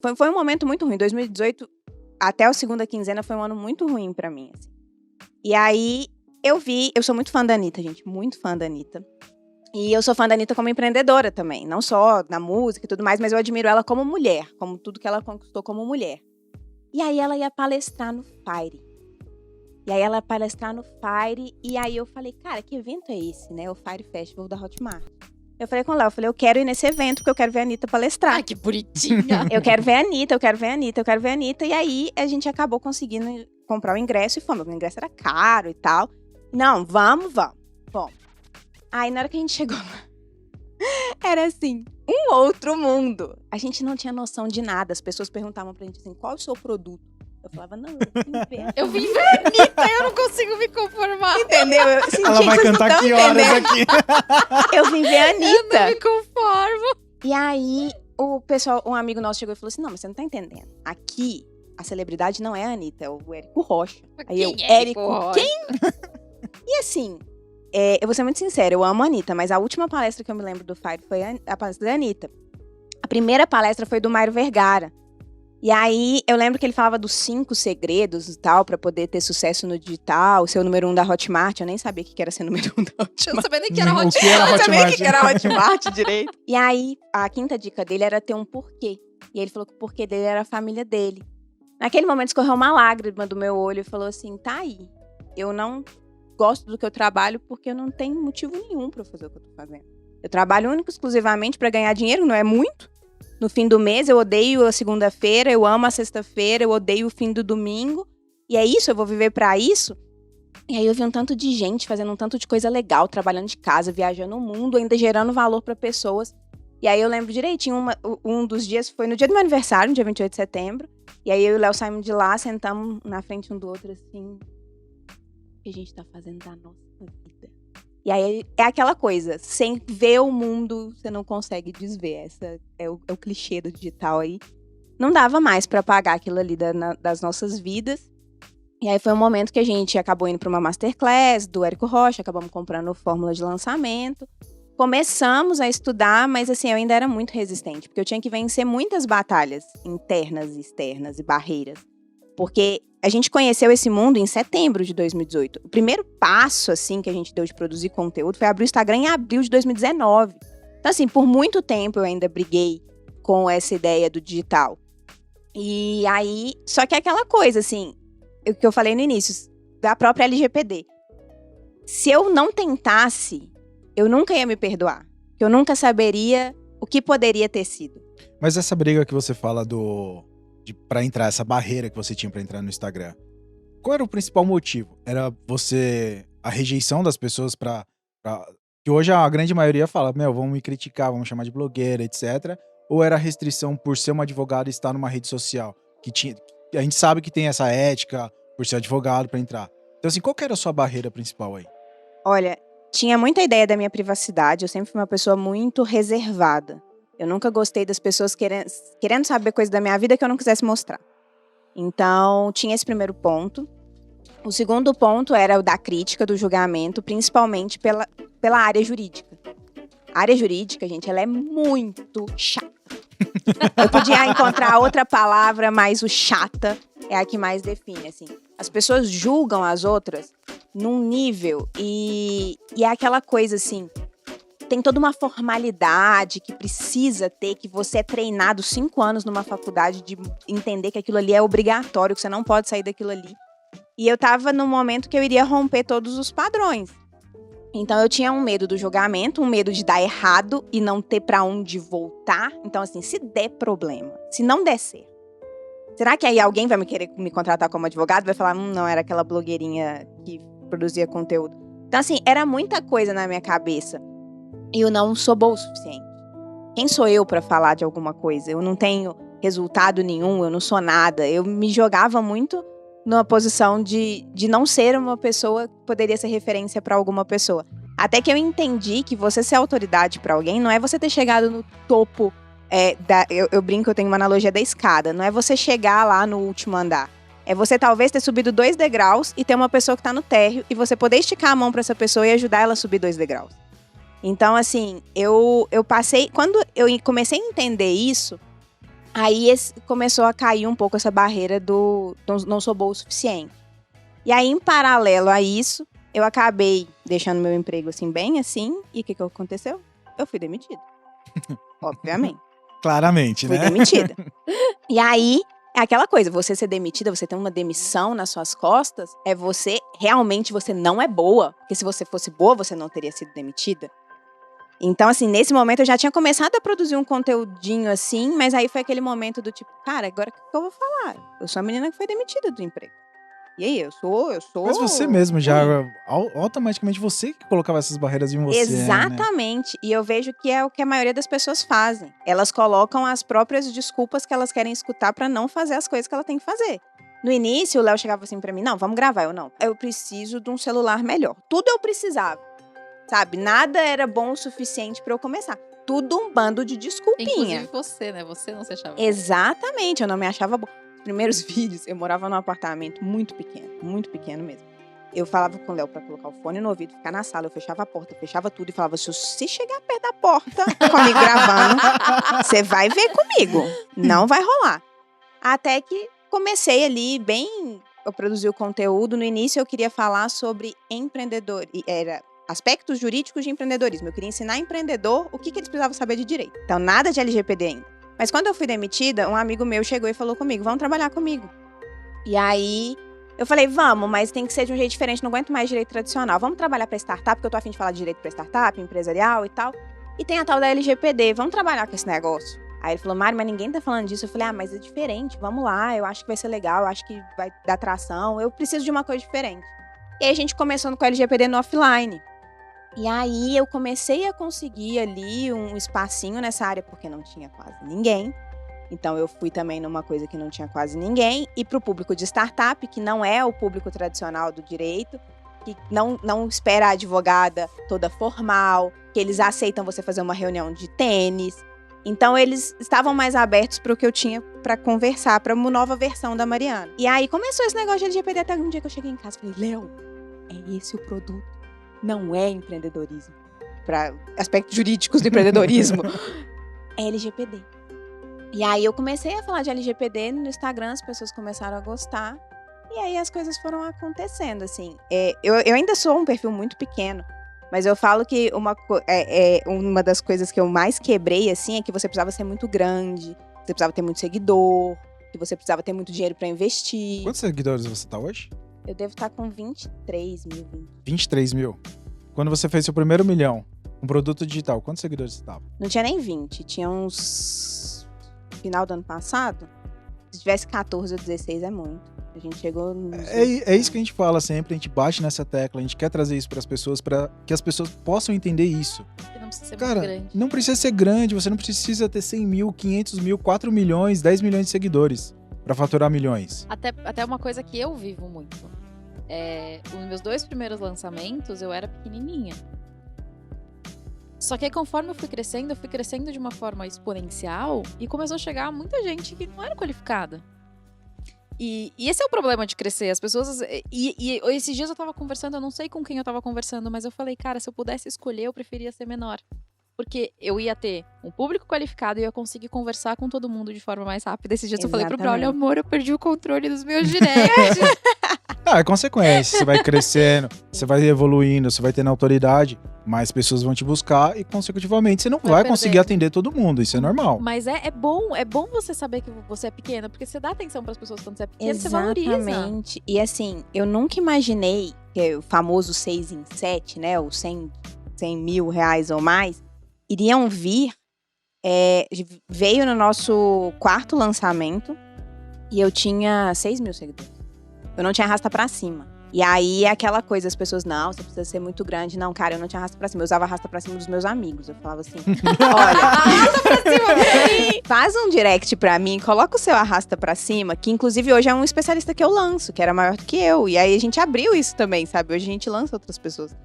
Foi um momento muito ruim. 2018, até a segunda quinzena, foi um ano muito ruim pra mim, assim. E aí, eu sou muito fã da Anitta, gente, muito fã da Anitta. E eu sou fã da Anitta como empreendedora também, não só na música e tudo mais, mas eu admiro ela como mulher, como tudo que ela conquistou como mulher. E aí ela ia palestrar no Fire. E aí eu falei, cara, que evento é esse, né? O Fire Festival da Hotmart. Eu falei com o Léo, eu quero ir nesse evento porque eu quero ver a Anitta palestrar. Ai, que bonitinha. Eu quero ver a Anitta. E aí a gente acabou conseguindo comprar o ingresso e fomos. O ingresso era caro e tal. Não, vamos. Aí na hora que a gente chegou lá, era assim, um outro mundo. A gente não tinha noção de nada. As pessoas perguntavam pra gente assim, qual é o seu produto? Eu falava, não, eu vim ver a Anitta, eu não consigo me conformar. Entendeu? Eu senti Ela vai cantar que horas aqui? Eu vim ver a Anitta. Eu não me conformo. E aí, um amigo nosso chegou e falou assim, não, mas você não tá entendendo. Aqui, a celebridade não é a Anitta, é o Érico Rocha. Aí eu, Érico Rocha? Quem? E assim, eu vou ser muito sincera, eu amo a Anitta, mas a última palestra que eu me lembro do Fire foi a palestra da Anitta. A primeira palestra foi do Mário Vergara. E aí, eu lembro que ele falava dos 5 segredos e tal, pra poder ter sucesso no digital, ser o número 1 da Hotmart. Eu nem sabia o que era ser número 1 da Hotmart. Eu não sabia nem que era Hotmart. Eu não sabia o que era Hotmart direito. E aí, a quinta dica dele era ter um porquê. E ele falou que o porquê dele era a família dele. Naquele momento, escorreu uma lágrima do meu olho e falou assim, tá aí, eu não gosto do que eu trabalho porque eu não tenho motivo nenhum pra fazer o que eu tô fazendo. Eu trabalho único, exclusivamente pra ganhar dinheiro, não é muito. No fim do mês, eu odeio a segunda-feira, eu amo a sexta-feira, eu odeio o fim do domingo. E é isso, eu vou viver pra isso. E aí eu vi um tanto de gente fazendo um tanto de coisa legal, trabalhando de casa, viajando o mundo, ainda gerando valor pra pessoas. E aí eu lembro direitinho, um dos dias foi no dia do meu aniversário, no dia 28 de setembro. E aí eu e o Léo saímos de lá, sentamos na frente um do outro assim. O que a gente tá fazendo da nossa vida? E aí é aquela coisa, sem ver o mundo, você não consegue desver. Essa é o clichê do digital aí. Não dava mais pra pagar aquilo ali das nossas vidas. E aí foi um momento que a gente acabou indo pra uma masterclass do Érico Rocha, acabamos comprando fórmula de lançamento. Começamos a estudar, mas assim, eu ainda era muito resistente, porque eu tinha que vencer muitas batalhas internas e externas e barreiras. Porque a gente conheceu esse mundo em setembro de 2018. O primeiro passo, assim, que a gente deu de produzir conteúdo foi abrir o Instagram em abril de 2019. Então, assim, por muito tempo eu ainda briguei com essa ideia do digital. E aí, só que é aquela coisa, assim, o que eu falei no início, da própria LGPD. Se eu não tentasse, eu nunca ia me perdoar. Eu nunca saberia o que poderia ter sido. Mas essa briga que você fala pra entrar, essa barreira que você tinha pra entrar no Instagram, qual era o principal motivo? Era a rejeição das pessoas que hoje a grande maioria fala, vamos me criticar, vamos chamar de blogueira, etc. Ou era a restrição por ser uma advogada e estar numa rede social? A gente sabe que tem essa ética por ser advogado pra entrar. Então assim, qual que era a sua barreira principal aí? Olha, tinha muita ideia da minha privacidade, eu sempre fui uma pessoa muito reservada. Eu nunca gostei das pessoas querendo saber coisa da minha vida que eu não quisesse mostrar. Então, tinha esse primeiro ponto. O segundo ponto era o da crítica, do julgamento, principalmente pela área jurídica. A área jurídica, gente, ela é muito chata. Eu podia encontrar outra palavra, mas o chata é a que mais define, assim. As pessoas julgam as outras num nível e é aquela coisa, assim, tem toda uma formalidade que precisa ter, que você é treinado 5 anos numa faculdade de entender que aquilo ali é obrigatório, que você não pode sair daquilo ali. E eu tava num momento que eu iria romper todos os padrões. Então eu tinha um medo do julgamento, um medo de dar errado e não ter pra onde voltar. Então assim, se der problema, se não der certo, será que aí alguém vai me querer me contratar como advogado? Vai falar, não, era aquela blogueirinha que produzia conteúdo. Então assim, era muita coisa na minha cabeça. E eu não sou boa o suficiente. Quem sou eu pra falar de alguma coisa? Eu não tenho resultado nenhum, eu não sou nada. Eu me jogava muito numa posição de não ser uma pessoa que poderia ser referência pra alguma pessoa. Até que eu entendi que você ser autoridade pra alguém não é você ter chegado no topo. Eu brinco, eu tenho uma analogia da escada. Não é você chegar lá no último andar. É você talvez ter subido 2 degraus e ter uma pessoa que tá no térreo e você poder esticar a mão pra essa pessoa e ajudar ela a subir 2 degraus. Então, assim, eu passei... Quando eu comecei a entender isso, Aí começou a cair um pouco essa barreira do não sou boa o suficiente. E aí, em paralelo a isso, eu acabei deixando meu emprego assim, bem assim. E o que aconteceu? Eu fui demitida. Obviamente. Claramente, Fui né? demitida. E aí, é aquela coisa, você ser demitida, você ter uma demissão nas suas costas, é realmente você não é boa. Porque se você fosse boa, você não teria sido demitida. Então, assim, nesse momento eu já tinha começado a produzir um conteúdinho assim, mas aí foi aquele momento do tipo, cara, agora o que eu vou falar? Eu sou a menina que foi demitida do emprego. E aí, eu sou... Mas você mesmo já, automaticamente você que colocava essas barreiras em você, né? Exatamente. E eu vejo que é o que a maioria das pessoas fazem. Elas colocam as próprias desculpas que elas querem escutar pra não fazer as coisas que ela tem que fazer. No início, o Léo chegava assim pra mim, não, vamos gravar. Eu não, eu preciso de um celular melhor. Tudo eu precisava, sabe? Nada era bom o suficiente pra eu começar. Tudo um bando de desculpinha. Inclusive você, né? Você não se achava bom. Exatamente, eu não me achava bom. Os primeiros vídeos, eu morava num apartamento muito pequeno mesmo. Eu falava com o Léo pra colocar o fone no ouvido, ficar na sala, eu fechava a porta, eu fechava tudo e falava, se chegar perto da porta, comigo gravando, você vai ver comigo, não vai rolar. Até que comecei ali, eu produzi o conteúdo, no início eu queria falar sobre empreendedor, era aspectos jurídicos de empreendedorismo, eu queria ensinar empreendedor o que eles precisavam saber de direito. Então nada de LGPD ainda. Mas quando eu fui demitida, um amigo meu chegou e falou comigo, vamos trabalhar comigo. E aí, eu falei, vamos, mas tem que ser de um jeito diferente, não aguento mais direito tradicional. Vamos trabalhar para startup, porque eu tô a fim de falar de direito para startup, empresarial e tal. E tem a tal da LGPD, vamos trabalhar com esse negócio. Aí ele falou, Mari, mas ninguém tá falando disso. Eu falei, mas é diferente, vamos lá, eu acho que vai ser legal, eu acho que vai dar tração, eu preciso de uma coisa diferente. E aí a gente começou com a LGPD no offline. E aí eu comecei a conseguir ali um espacinho nessa área, porque não tinha quase ninguém. Então eu fui também numa coisa que não tinha quase ninguém. E para o público de startup, que não é o público tradicional do direito, que não espera a advogada toda formal, que eles aceitam você fazer uma reunião de tênis. Então eles estavam mais abertos para o que eu tinha para conversar, para uma nova versão da Mariana. E aí começou esse negócio de LGPD até um dia que eu cheguei em casa e falei, Léo, é esse o produto. Não é empreendedorismo. Para aspectos jurídicos do empreendedorismo. É LGPD. E aí eu comecei a falar de LGPD no Instagram, as pessoas começaram a gostar. E aí as coisas foram acontecendo, assim. Eu ainda sou um perfil muito pequeno. Mas eu falo que uma das coisas que eu mais quebrei, assim, é que você precisava ser muito grande. Você precisava ter muito seguidor. Que você precisava ter muito dinheiro para investir. Quantos seguidores você tá hoje? Eu devo estar com 23 mil. 23 mil? Quando você fez seu primeiro milhão, um produto digital, quantos seguidores você tava? Não tinha nem 20, tinha uns... Final do ano passado, se tivesse 14 ou 16 é muito. A gente chegou... É isso que a gente fala sempre, a gente bate nessa tecla, a gente quer trazer isso pras pessoas, para que as pessoas possam entender isso. Que não precisa ser Cara, muito grande. não precisa ser grande, você não precisa ter 100 mil, 500 mil, 4 milhões, 10 milhões de seguidores pra faturar milhões. Até uma coisa que eu vivo muito. Os meus 2 primeiros lançamentos, eu era pequenininha. Só que aí, conforme eu fui crescendo de uma forma exponencial e começou a chegar muita gente que não era qualificada. E esse é o problema de crescer. As pessoas... E esses dias eu tava conversando, eu não sei com quem eu tava conversando, mas eu falei, cara, se eu pudesse escolher, eu preferia ser menor. Porque eu ia ter um público qualificado e eu ia conseguir conversar com todo mundo de forma mais rápida. Esses dias eu falei pro Braulio, amor, eu perdi o controle dos meus directs. É consequência, você vai crescendo, você vai evoluindo, você vai tendo autoridade, mais pessoas vão te buscar e, consecutivamente, você não vai conseguir atender todo mundo, isso é normal. Mas é bom você saber que você é pequena, porque você dá atenção pras pessoas quando você é pequena, você valoriza. Exatamente. E assim, eu nunca imaginei que o famoso 6 em 7, né, ou 100 mil reais ou mais, iriam vir, veio no nosso 4º lançamento e eu tinha 6 mil seguidores. Eu não tinha arrasta pra cima. E aí é aquela coisa, as pessoas, não, você precisa ser muito grande. Não, cara, eu não tinha arrasta pra cima. Eu usava arrasta pra cima dos meus amigos. Eu falava assim, olha, arrasta pra cima pra mim. Faz um direct pra mim, coloca o seu arrasta pra cima, que inclusive hoje é um especialista que eu lanço, que era maior do que eu. E aí a gente abriu isso também, sabe? Hoje a gente lança outras pessoas.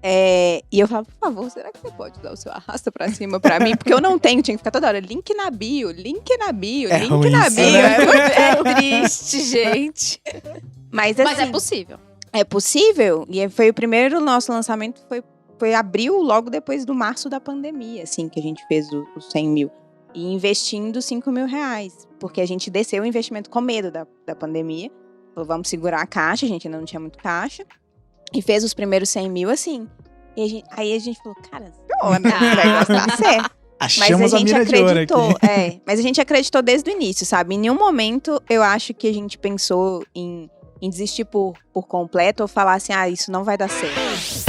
E eu falava, por favor, será que você pode dar o seu arrasta pra cima pra mim? Porque eu não tenho, tinha que ficar toda hora, link na bio, link na bio, link na bio. Né? É triste, gente. Mas assim, Mas é possível. É possível, e foi o primeiro nosso lançamento, foi abril, logo depois do março da pandemia, assim, que a gente fez os 100 mil. e investindo 5 mil reais. Porque a gente desceu o investimento com medo da pandemia. Falou, vamos segurar a caixa, a gente ainda não tinha muito caixa. E fez os primeiros 100 mil assim. E aí a gente falou, cara, o negócio tá certo. Achamos Mas a gente mina de ouro acreditou, aqui. mas a gente acreditou desde o início, sabe? Em nenhum momento eu acho que a gente pensou em desistir por completo ou falar assim, isso não vai dar certo.